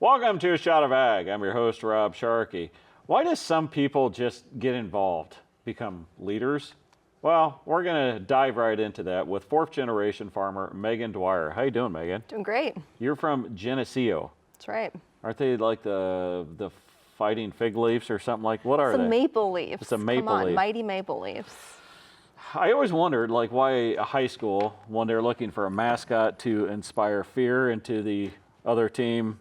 Welcome to A Shot of Ag. I'm your host, Rob Sharkey. Why do some people just get involved, become leaders? Well, we're going to dive right into that with fourth-generation farmer Megan Dwyer. How you doing, Megan? Doing great. You're from Geneseo. That's right. Aren't they like the fighting fig leaves or something like? What are It's they? a maple leaf. It's a maple Come on, leaf. mighty maple leaves. I always wondered, like, why a high school, when they're looking for a mascot to inspire fear into the other team,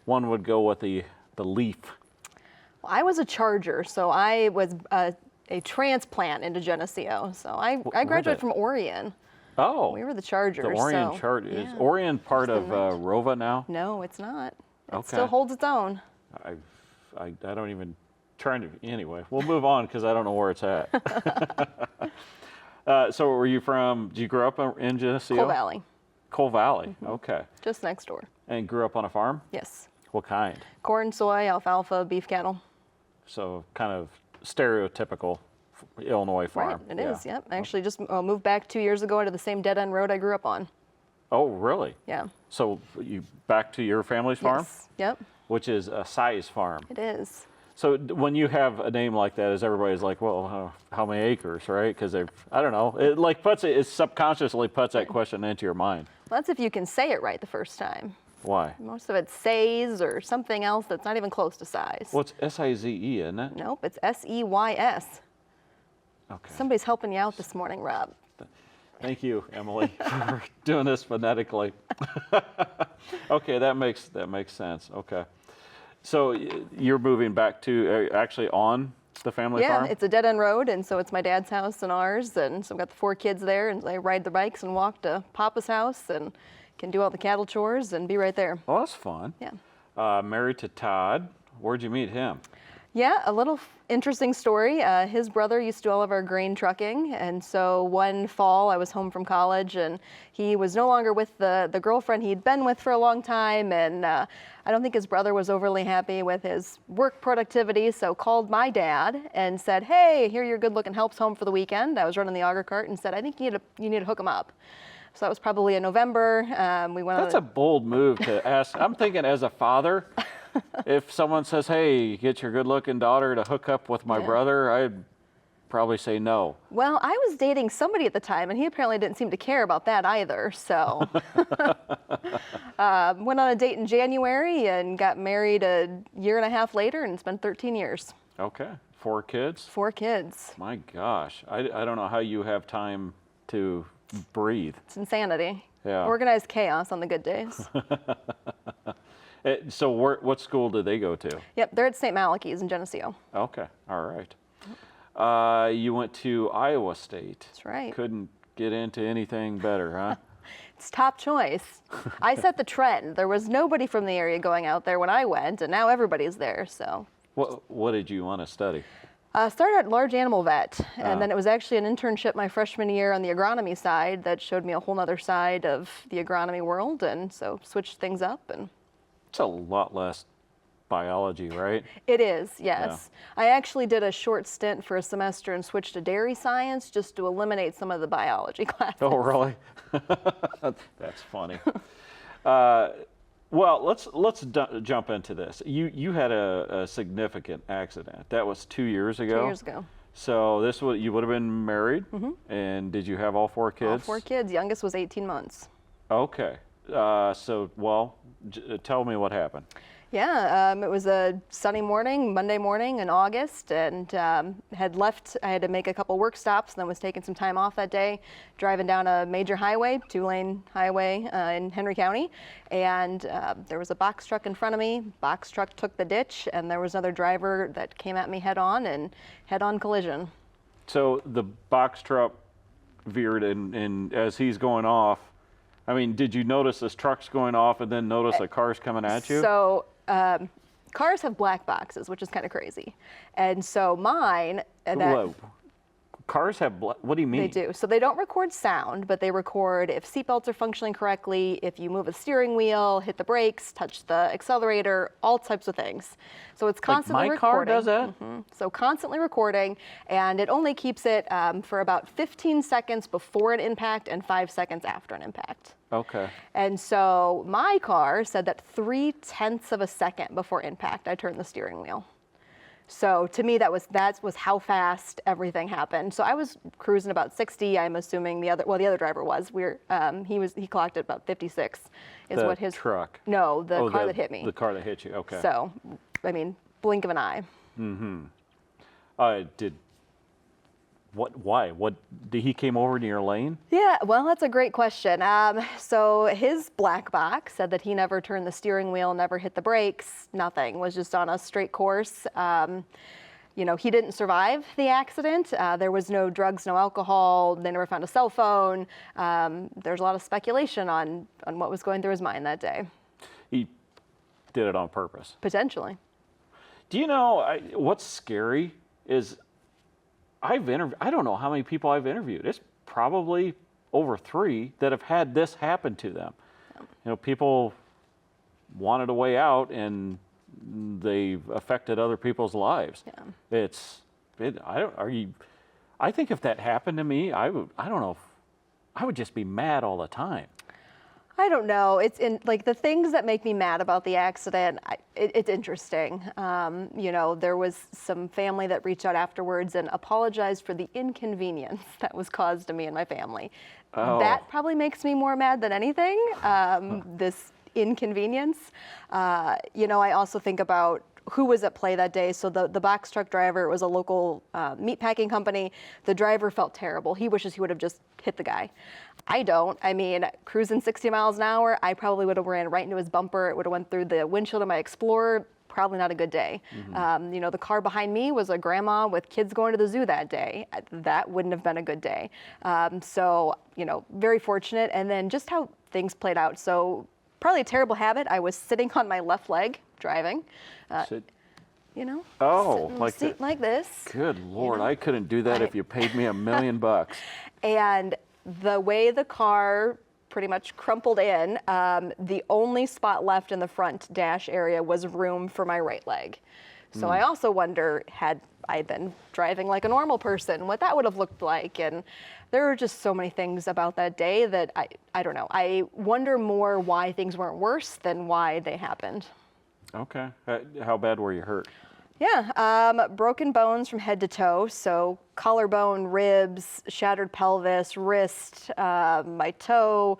one would go with the leaf. Well, I was a Charger, so I was a transplant into Geneseo. So I graduated from Orion. Oh, We were the Chargers. the Orion so, Charger. Is yeah. Orion part Just of the night. Rova now? No, it's not. It Okay. still holds its own. I don't even trying to. Anyway, we'll move on because I don't know where it's at. So were you from? Did you grow up in Geneseo? Coal Valley, Coal Valley. Okay. just next door. And grew up on a farm? Yes. What kind? Corn, soy, alfalfa, beef cattle. So kind of stereotypical Illinois farm. Right, it is. Yep. I actually just moved back 2 years ago into the same dead-end road I grew up on. Oh, really? Yeah. So you back to your family's farm, Yes. Yep, which is a size farm. it is. So when you have a name like that, is everybody's like, well, how many acres, right? Because I don't know, it subconsciously puts that question into your mind. Well, that's if you can say it right the first time. Why? Most of it's says or something else that's not even close to size. Well, it's S-I-Z-E, isn't it? Nope, it's S-E-Y-S. Okay. Somebody's helping you out this morning, Rob. Thank you, Emily, for doing this phonetically. Okay, that makes sense. Okay. So you're moving back to actually on the family farm? Yeah, it's a dead-end road, and so it's my dad's house and ours, and so I've got the 4 kids there, and I ride the bikes and walk to Papa's house and can do all the cattle chores and be right there. Oh, that's fun. Yeah. Married to Todd. Where'd you meet him? Yeah, a little interesting story. His brother used to do all of our grain trucking, and so one fall I was home from college, and he was no longer with the girlfriend he'd been with for a long time, and I don't think his brother was overly happy with his work productivity, so called my dad and said, hey, here your good-looking help's home for the weekend. I was running the auger cart and said, I think you need to hook him up. So that was probably in November. We went. That's a bold move to ask. I'm thinking as a father, if someone says, hey, get your good-looking daughter to hook up with my brother, I'd probably say no. Well, I was dating somebody at the time, and he apparently didn't seem to care about that either. So went on a date in January and got married a year and a half later, and it's been 13 years. Okay. 4 kids? 4 kids. My gosh. I don't know how you have time to breathe. It's insanity. Yeah. Organized chaos on the good days. So what school did they go to? Yep, they're at St. Malachy's in Geneseo. Okay. All right. You went to Iowa State. That's right. Couldn't get into anything better, huh? It's top choice. I set the trend. There was nobody from the area going out there when I went, and now everybody's there, so. What did you want to study? Started at large animal vet, and then it was actually an internship my freshman year on the agronomy side that showed me a whole other side of the agronomy world, and so switched things up. And It's a lot less biology, right? it is, yes. I actually did a short stint for a semester and switched to dairy science just to eliminate some of the biology classes. Oh, really? That's funny. Well, let's jump into this. You had a significant accident. That was 2 years ago. 2 years ago. So you would have been married, and did you have all 4 kids? All 4 kids. Youngest was 18 months. Okay. Tell me what happened. Yeah, it was a sunny morning, Monday morning in August, and had left. I had to make a couple work stops, and then was taking some time off that day, driving down a major highway, 2-lane highway in Henry County, and there was a box truck in front of me. Box truck took the ditch, and there was another driver that came at me head-on, and head-on collision. So the box truck veered, and as he's going off, I mean, did you notice this truck's going off and then notice a car's coming at you? So cars have black boxes, which is kind of crazy. And so mine, Whoa. Cars have, what do you mean? They do. So they don't record sound, but they record if seatbelts are functioning correctly, if you move a steering wheel, hit the brakes, touch the accelerator, all types of things. So it's constantly my car recording. does that? So constantly recording, and it only keeps it for about 15 seconds before an impact and 5 seconds after an impact. Okay. And so my car said that 0.3 of a second before impact, I turned the steering wheel. So to me, that was how fast everything happened. So I was cruising about 60. I'm assuming the other driver was. He clocked at about 56. Is The what his truck. No, the car that hit me. The car that hit you. Okay. So, I mean, blink of an eye. Why? What? Did he came over to your lane? Yeah, well, that's a great question. So his black box said that he never turned the steering wheel, never hit the brakes, nothing, was just on a straight course. He didn't survive the accident. There was no drugs, no alcohol. They never found a cell phone. There's a lot of speculation on what was going through his mind that day. He did it on purpose. Potentially. Do you know what's scary is I don't know how many people I've interviewed. It's probably over 3 that have had this happen to them. People wanted a way out and they've affected other people's lives. Yeah. I think if that happened to me, I don't know, I would just be mad all the time. I don't know. It's the things that make me mad about the accident. It's interesting. There was some family that reached out afterwards and apologized for the inconvenience that was caused to me and my family. Oh. That probably makes me more mad than anything. This inconvenience. I also think about who was at play that day. So the box truck driver, it was a local meatpacking company. The driver felt terrible. He wishes he would have just hit the guy. I don't. I mean, cruising 60 miles an hour, I probably would have ran right into his bumper. It would have went through the windshield of my Explorer. Probably not a good day. The car behind me was a grandma with kids going to the zoo that day. That wouldn't have been a good day. Very fortunate. And then just how things played out. So probably a terrible habit. I was sitting on my left leg driving. Oh, like seat like this. Good Lord, I couldn't do that if you paid me $1 million. And the way the car pretty much crumpled in, the only spot left in the front dash area was room for my right leg. So I also wonder, had I been driving like a normal person, what that would have looked like. And there are just so many things about that day that I don't know. I wonder more why things weren't worse than why they happened. Okay. How bad were you hurt? Yeah, broken bones from head to toe. So collarbone, ribs, shattered pelvis, wrist, my toe,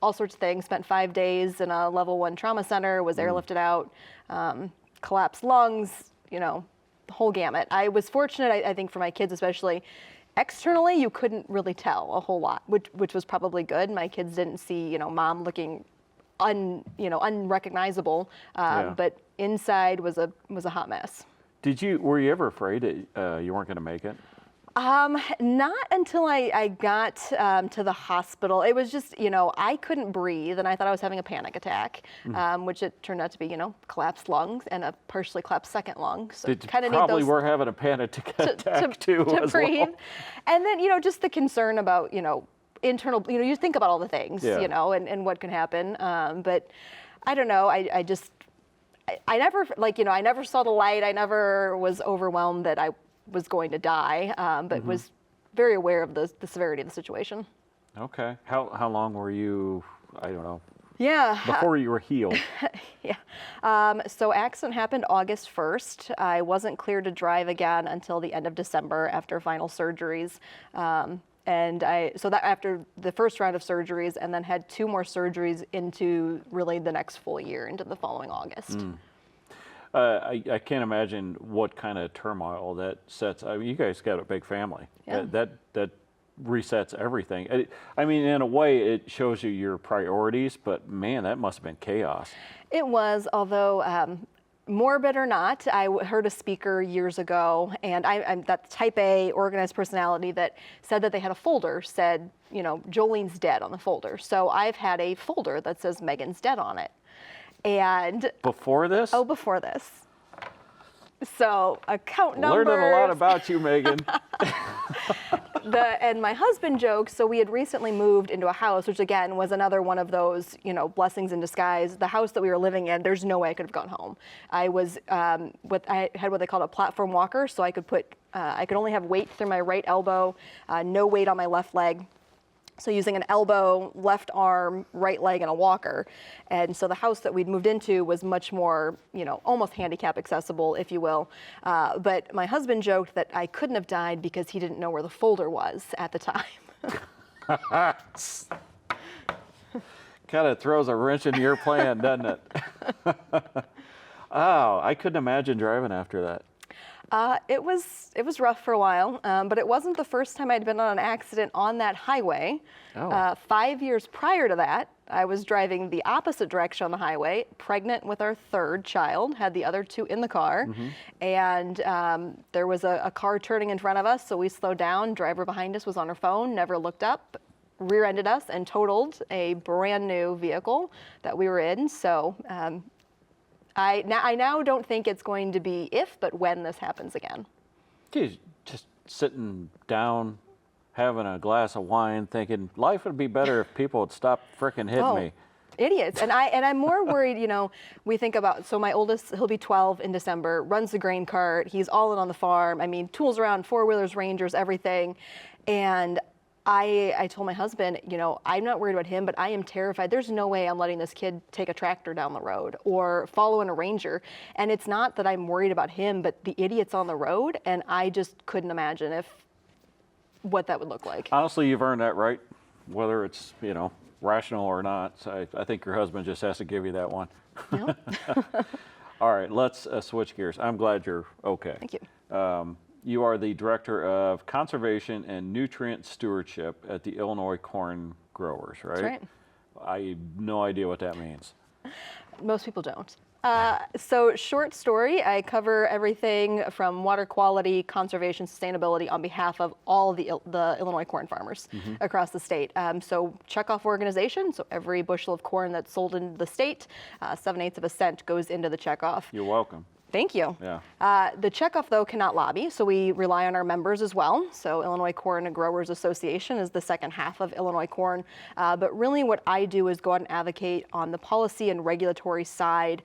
all sorts of things. Spent 5 days in a level 1 trauma center, was airlifted out, collapsed lungs, the whole gamut. I was fortunate, I think for my kids especially, externally you couldn't really tell a whole lot, which was probably good. My kids didn't see, mom looking unrecognizable, but inside was a hot mess. Were you ever afraid that you weren't going to make it? Not until I got to the hospital. It was just, I couldn't breathe and I thought I was having a panic attack, which it turned out to be, collapsed lungs and a partially collapsed second lung. So you probably were having a panic attack too. To as breathe. Well. And then, just the concern about, internal, you think about all the things, Yeah. And what can happen. But I don't know. I never, I never saw the light. I never was overwhelmed that I was going to die, but was very aware of the severity of the situation. Okay. How long were you, I don't know, Yeah. before you were healed? Yeah. So accident happened August 1st. I wasn't cleared to drive again until the end of December after final surgeries. So that after the first round of surgeries, and then had 2 more surgeries into really the next full year, into the following August. I can't imagine what kind of turmoil that sets. I mean, you guys got a big family. Yeah. That resets everything. I mean, in a way, it shows you your priorities, but man, that must have been chaos. It was, although morbid or not, I heard a speaker years ago, and I'm that type A organized personality that said that they had a folder, said, Jolene's dead on the folder. So I've had a folder that says Megan's dead on it. And Before this? oh, before this. So account numbers. Learning a lot about you, Megan. And my husband jokes, so we had recently moved into a house, which again was another one of those, blessings in disguise. The house that we were living in, there's no way I could have gone home. I had what they called a platform walker, so I could only have weight through my right elbow, no weight on my left leg. So using an elbow, left arm, right leg, and a walker. And so the house that we'd moved into was much more, almost handicap accessible, if you will. But my husband joked that I couldn't have died because he didn't know where the folder was at the time. Kind of throws a wrench into your plan, doesn't it? Oh, I couldn't imagine driving after that. It was rough for a while, but it wasn't the first time I'd been on an accident on that highway. Oh. 5 years prior to that, I was driving the opposite direction on the highway, pregnant with our third child, had the other two in the car, and there was a car turning in front of us, so we slowed down. Driver behind us was on her phone, never looked up, rear-ended us and totaled a brand new vehicle that we were in. So I now don't think it's going to be if, but when this happens again. Geez, just sitting down, having a glass of wine, thinking life would be better if people would stop frickin' hitting me. Idiots. And I'm more worried, we think about, so my oldest, he'll be 12 in December, runs the grain cart, he's all in on the farm. I mean, tools around, four-wheelers, Rangers, everything. And I told my husband, I'm not worried about him, but I am terrified. There's no way I'm letting this kid take a tractor down the road or follow in a Ranger. And it's not that I'm worried about him, but the idiots on the road. And I just couldn't imagine what that would look like. Honestly, you've earned that right, whether it's, rational or not. So I think your husband just has to give you that one. Yeah. All right, let's switch gears. I'm glad you're okay. Thank you. You are the Director of Conservation and Nutrient Stewardship at the Illinois Corn Growers, right? That's right. I have no idea what that means. Most people don't. So short story, I cover everything from water quality, conservation, sustainability on behalf of all the Illinois corn farmers across the state. So checkoff organization, so every bushel of corn that's sold in the state, 7/8 of a cent goes into the checkoff. You're welcome. Thank you. Yeah. The checkoff, though, cannot lobby, so we rely on our members as well. So Illinois Corn Growers Association is the second half of Illinois Corn. But really what I do is go out and advocate on the policy and regulatory side,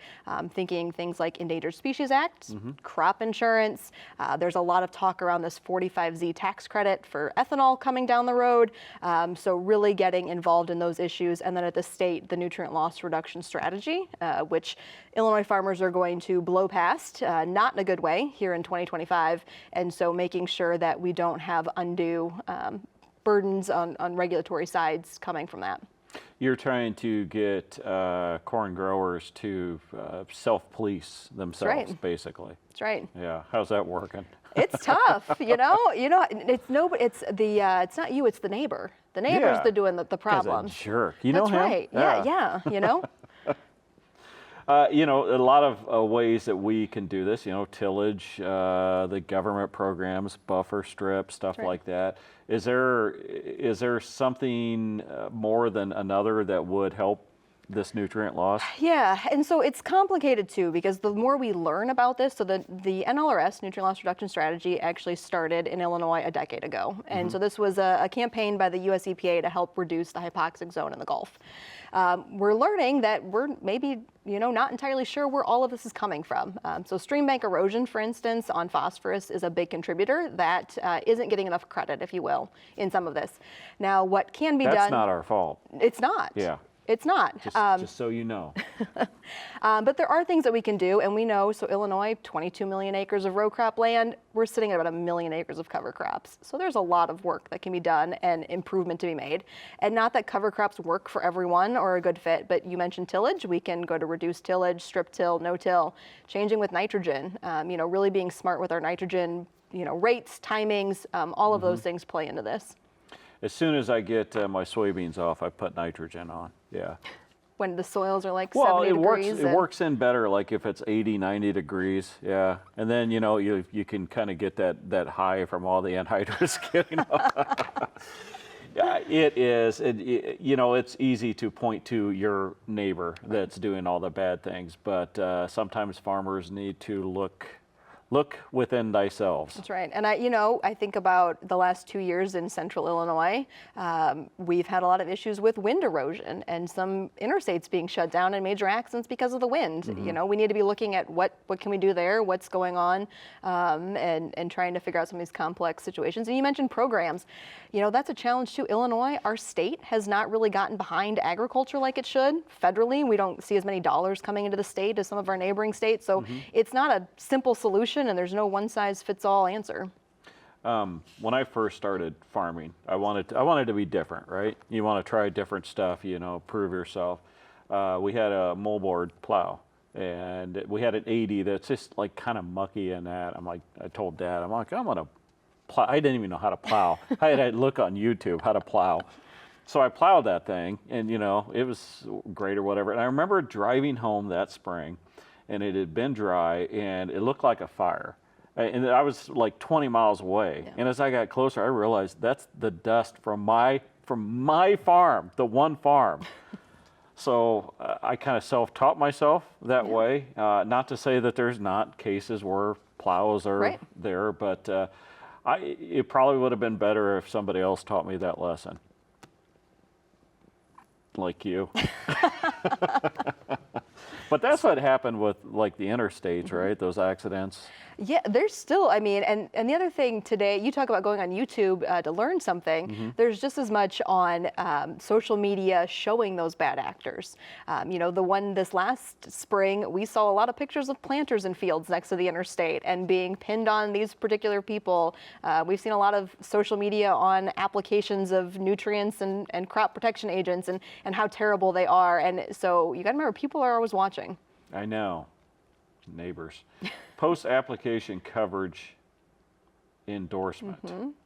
thinking things like Endangered Species Act, crop insurance. There's a lot of talk around this 45Z tax credit for ethanol coming down the road. So really getting involved in those issues. And then at the state, the nutrient loss reduction strategy, which Illinois farmers are going to blow past. Not in a good way here in 2025, and so making sure that we don't have undue burdens on regulatory sides coming from that. You're trying to get corn growers to self-police themselves, basically. That's right. Yeah, how's that working? It's tough, It's not you, it's the neighbor. The neighbor's doing the problems. Jerk. You know That's him? right. Yeah. A lot of ways that we can do this, tillage, the government programs, buffer strip, stuff like that. Is there something more than another that would help this nutrient loss? Yeah, and so it's complicated too, because the more we learn about this, so the NLRS, Nutrient Loss Reduction Strategy, actually started in Illinois a decade ago. And so this was a campaign by the US EPA to help reduce the hypoxic zone in the Gulf. We're learning that we're maybe, not entirely sure where all of this is coming from. So stream bank erosion, for instance, on phosphorus is a big contributor that isn't getting enough credit, if you will, in some of this. Now, what can be done... That's not our fault. It's not. Yeah. It's not. Just so you know. But there are things that we can do, and we know, so Illinois, 22 million acres of row crop land, we're sitting at about 1 million acres of cover crops. So there's a lot of work that can be done and improvement to be made. And not that cover crops work for everyone or a good fit, but you mentioned tillage. We can go to reduced tillage, strip till, no till, changing with nitrogen, really being smart with our nitrogen, rates, timings, all of those things play into this. As soon as I get my soybeans off, I put nitrogen on. Yeah. When the soils are like well, 70 degrees. It works in better, like if it's 80, 90 degrees. Yeah. And then, you can kind of get that high from all the anhydrous getting off. Yeah, it is. It's easy to point to your neighbor that's doing all the bad things, but sometimes farmers need to look look within thyself. That's right. And I think about the last 2 years in central Illinois. We've had a lot of issues with wind erosion and some interstates being shut down and major accidents because of the wind. We need to be looking at what can we do there, what's going on, and trying to figure out some of these complex situations. And you mentioned programs. That's a challenge too. Illinois, our state, has not really gotten behind agriculture like it should. Federally, we don't see as many dollars coming into the state as some of our neighboring states. So it's not a simple solution, and there's no one-size-fits-all answer. When I first started farming, I wanted to be different, right? You want to try different stuff, prove yourself. We had a moldboard plow, and we had an 80 that's just like kind of mucky in that. I told Dad, I'm gonna plow. I didn't even know how to plow. I had to look on YouTube how to plow. So I plowed that thing, and it was great or whatever. And I remember driving home that spring, and it had been dry, and it looked like a fire. And I was like 20 miles away. Yeah. And as I got closer, I realized that's the dust from my farm, the one farm. So I kind of self-taught myself that way. Not to say that there's not cases where plows are there, but it probably would have been better if somebody else taught me that lesson. Like you. But that's what happened with like the interstates, right? Those accidents. Yeah, there's still, and the other thing today, you talk about going on YouTube to learn something. There's just as much on social media showing those bad actors. The one this last spring, we saw a lot of pictures of planters in fields next to the interstate and being pinned on these particular people. We've seen a lot of social media on applications of nutrients and crop protection agents and how terrible they are. And so you got to remember, people are always watching. I know. Neighbors. Post-application coverage endorsement.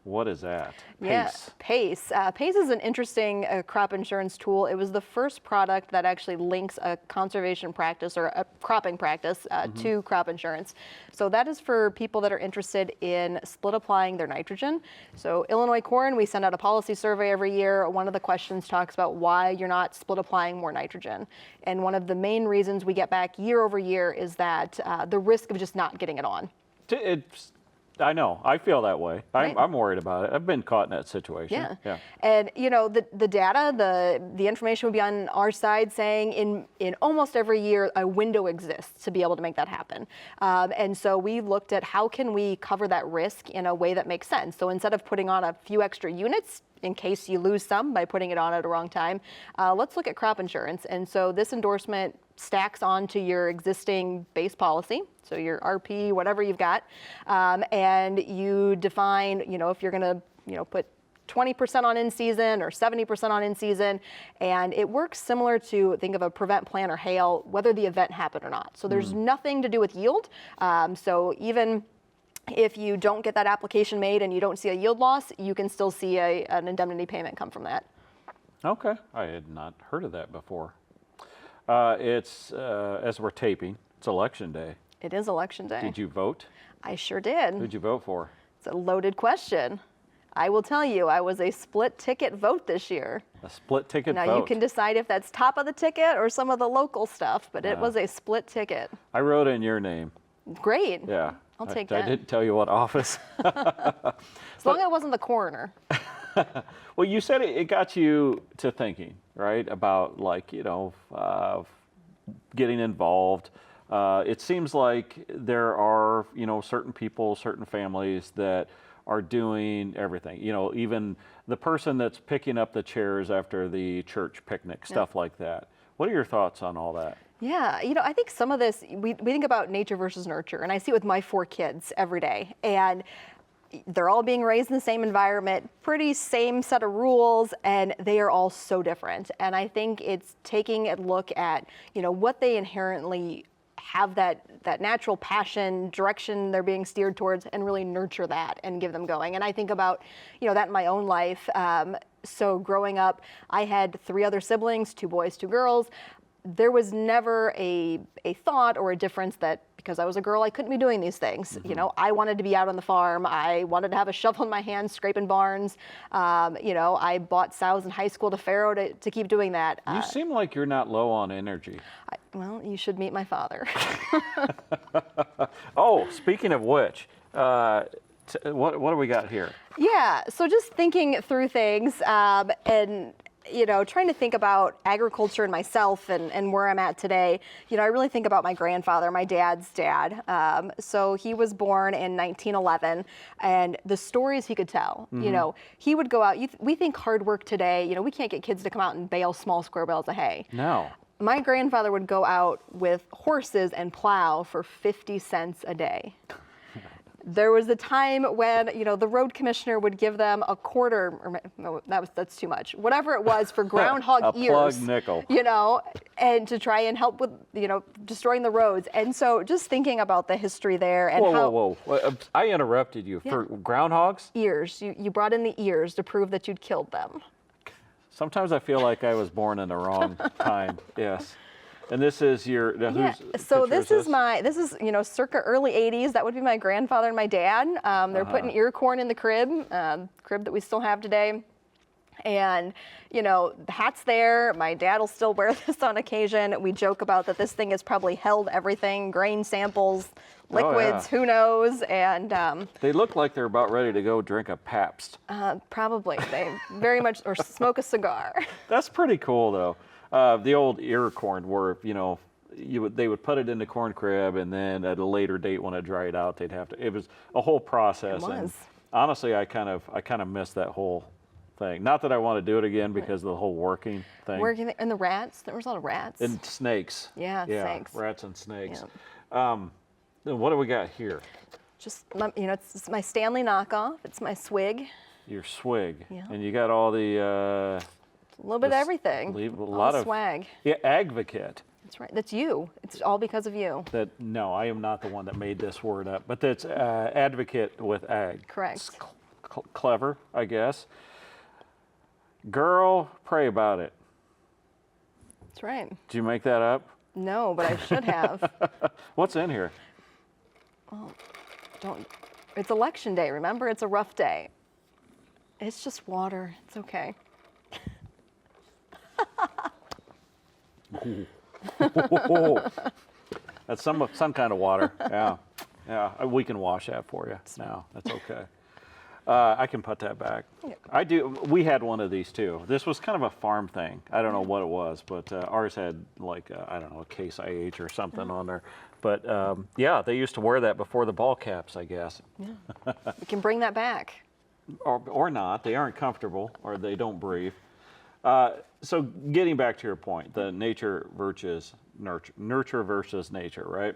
What is that? PACE. PACE. PACE is an interesting crop insurance tool. It was the first product that actually links a conservation practice or a cropping practice to crop insurance. So that is for people that are interested in split applying their nitrogen. So Illinois Corn, we send out a policy survey every year. One of the questions talks about why you're not split applying more nitrogen. And one of the main reasons we get back year over year is that the risk of just not getting it on. I know. I feel that way. Right. I'm worried about it. I've been caught in that situation. Yeah. And the data, the information would be on our side saying in almost every year a window exists to be able to make that happen. And so we looked at how can we cover that risk in a way that makes sense. So instead of putting on a few extra units in case you lose some by putting it on at a wrong time, let's look at crop insurance. And so this endorsement stacks onto your existing base policy, so your RP, whatever you've got, and you define, if you're going to, put 20% on in season or 70% on in season, and it works similar to, think of a prevent, plan, or hail, whether the event happened or not. So there's nothing to do with yield. So even if you don't get that application made and you don't see a yield loss, you can still see an indemnity payment come from that. Okay, I had not heard of that before. It's, as we're taping, it's election day. It is election day. Did you vote? I sure did. Who'd you vote for? It's a loaded question. I will tell you, I was a split ticket vote this year. A split ticket vote? Now you can decide if that's top of the ticket or some of the local stuff, but it was a split ticket. I wrote in your name. Great. Yeah. I'll take that. I didn't tell you what office. As long as it wasn't the coroner. Well, you said it got you to thinking, right, about getting involved. It seems like there are, certain people, certain families that are doing everything. Even the person that's picking up the chairs after the church picnic, stuff like that. What are your thoughts on all that? Yeah, I think some of this, we think about nature versus nurture, and I see it with my 4 kids every day. And they're all being raised in the same environment, pretty same set of rules, and they are all so different. And I think it's taking a look at, what they inherently have, that natural passion, direction they're being steered towards, and really nurture that and give them going. And I think about, that in my own life. So growing up, I had 3 other siblings, 2 boys, 2 girls. There was never a thought or a difference that because I was a girl, I couldn't be doing these things. I wanted to be out on the farm. I wanted to have a shovel in my hand, scraping barns. I bought sows in high school to farrow to keep doing that. You seem like you're not low on energy. Well, you should meet my father. Oh, speaking of which, what do we got here? Yeah, so just thinking through things and trying to think about agriculture and myself and where I'm at today. I really think about my grandfather, my dad's dad. So he was born in 1911, and the stories he could tell. He would go out. We think hard work today. We can't get kids to come out and bale small square bales of hay. No. My grandfather would go out with horses and plow for 50 cents a day. There was a time when, the road commissioner would give them a quarter, or no, that's too much. Whatever it was for groundhog a ears. plug nickel. And to try and help with, destroying the roads. And so just thinking about the history there and whoa. I interrupted you. For groundhogs? Ears. You brought in the ears to prove that you'd killed them. Sometimes I feel like I was born in the wrong time. Yes. And this is your So this is circa early 80s. That would be my grandfather and my dad. They're putting ear corn in the crib that we still have today. And the hat's there. My dad will still wear this on occasion. We joke about that this thing has probably held everything, grain samples, liquids, who knows. And they look like they're about ready to go drink a Pabst. Probably. They very much, or smoke a cigar. That's pretty cool though. The old ear corn were, they would put it in the corn crib, and then at a later date when it dried out, they'd have to. It was a whole process. It was. And honestly, I kind of missed that whole thing. Not that I want to do it again because of the whole working thing. And the rats. There was a lot of rats. And snakes. Yeah, snakes. Rats and snakes. Yeah. Then what do we got here? Just it's my Stanley knockoff. It's my swig. Your swig. Yeah. And you got all the. A little bit of everything. A lot of swag. Yeah, advocate. That's right. That's you. It's all because of you. No, I am not the one that made this word up, but that's advocate with ag. Correct. It's clever, I guess. Girl, pray about it. That's right. Did you make that up? No, but I should have. What's in here? Well, it's election day, remember? It's a rough day. It's just water. It's okay. That's some kind of water. Yeah. We can wash that for you now. That's okay. I can put that back. Yeah. I do. We had one of these too. This was kind of a farm thing. I don't know what it was, but ours had like a Case IH or something on there. But they used to wear that before the ball caps, I guess. Yeah. We can bring that back. Or not. They aren't comfortable, or they don't breathe. So getting back to your point, the nurture versus nature, right?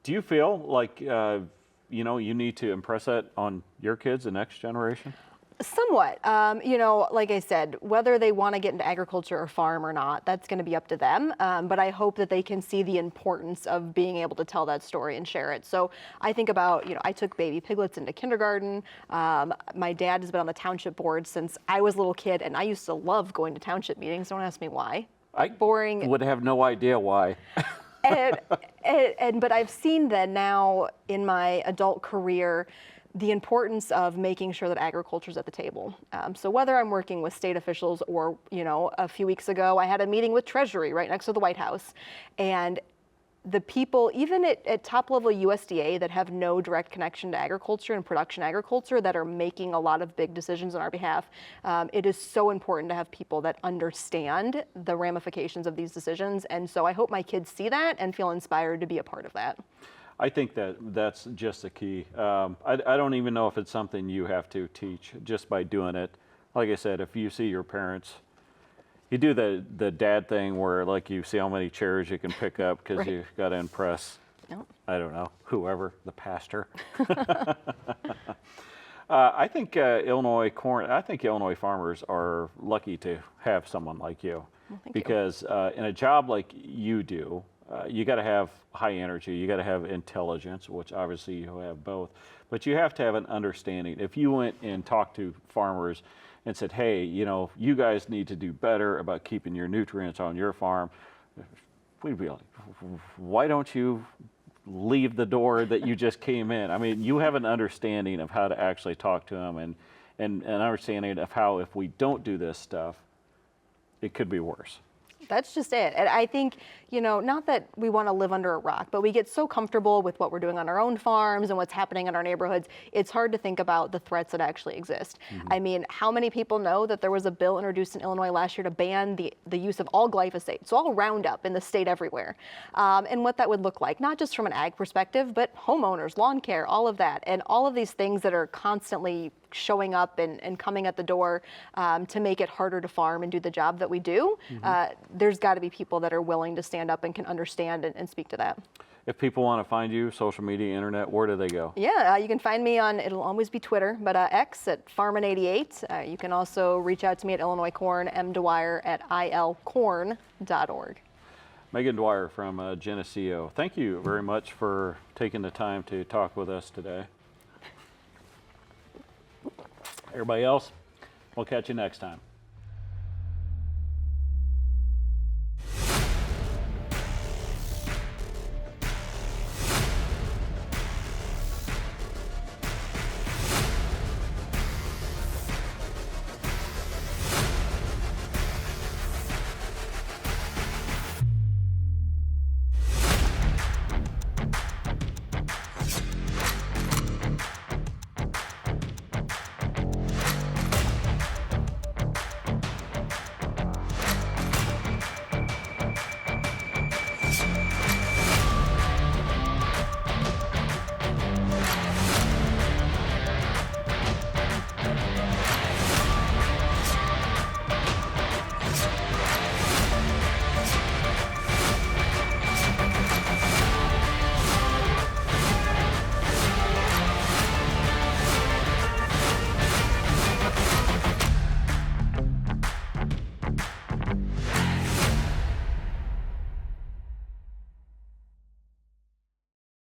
Do you feel like you need to impress that on your kids, the next generation? Somewhat. Like I said, whether they want to get into agriculture or farm or not, that's going to be up to them. But I hope that they can see the importance of being able to tell that story and share it. So I think about, I took baby piglets into kindergarten. My dad has been on the township board since I was a little kid, and I used to love going to township meetings. Don't ask me why. Boring. Would have no idea why. But I've seen that now in my adult career, the importance of making sure that agriculture is at the table. So whether I'm working with state officials or, a few weeks ago, I had a meeting with Treasury right next to the White House. And the people, even at top level USDA that have no direct connection to agriculture and production agriculture that are making a lot of big decisions on our behalf, it is so important to have people that understand the ramifications of these decisions. And so I hope my kids see that and feel inspired to be a part of that. I think that's just the key. I don't even know if it's something you have to teach just by doing it. Like I said, if you see your parents, you do the dad thing where like you see how many chairs you can pick up because you got to impress, I don't know, whoever, the pastor. I think Illinois farmers are lucky to have someone like you. Well, thank because in a job like you do, you got to have high energy, you got to have intelligence, which obviously you have both, but you have to have an understanding. If you went and talked to farmers and said, hey, you guys need to do better about keeping your nutrients on your farm, we'd be like, why don't you leave the door that you just came in? I mean, you have an understanding of how to actually talk to them and an understanding of how if we don't do this stuff, it could be worse. That's just it. And I think, not that we want to live under a rock, but we get so comfortable with what we're doing on our own farms and what's happening in our neighborhoods, it's hard to think about the threats that actually exist. I mean, how many people know that there was a bill introduced in Illinois last year to ban the use of all glyphosate, so all Roundup in the state everywhere, and what that would look like, not just from an ag perspective, but homeowners, lawn care, all of that, and all of these things that are constantly showing up and coming at the door to make it harder to farm and do the job that we do. There's got to be people that are willing to stand up and can understand and speak to that. If people want to find you, social media, internet, where do they go? Yeah, you can find me on, it'll always be Twitter, but X at Farmin88. You can also reach out to me at Illinois Corn, mdwyer at ilcorn.org. Megan Dwyer from Geneseo, thank you very much for taking the time to talk with us today. Everybody else, we'll catch you next time.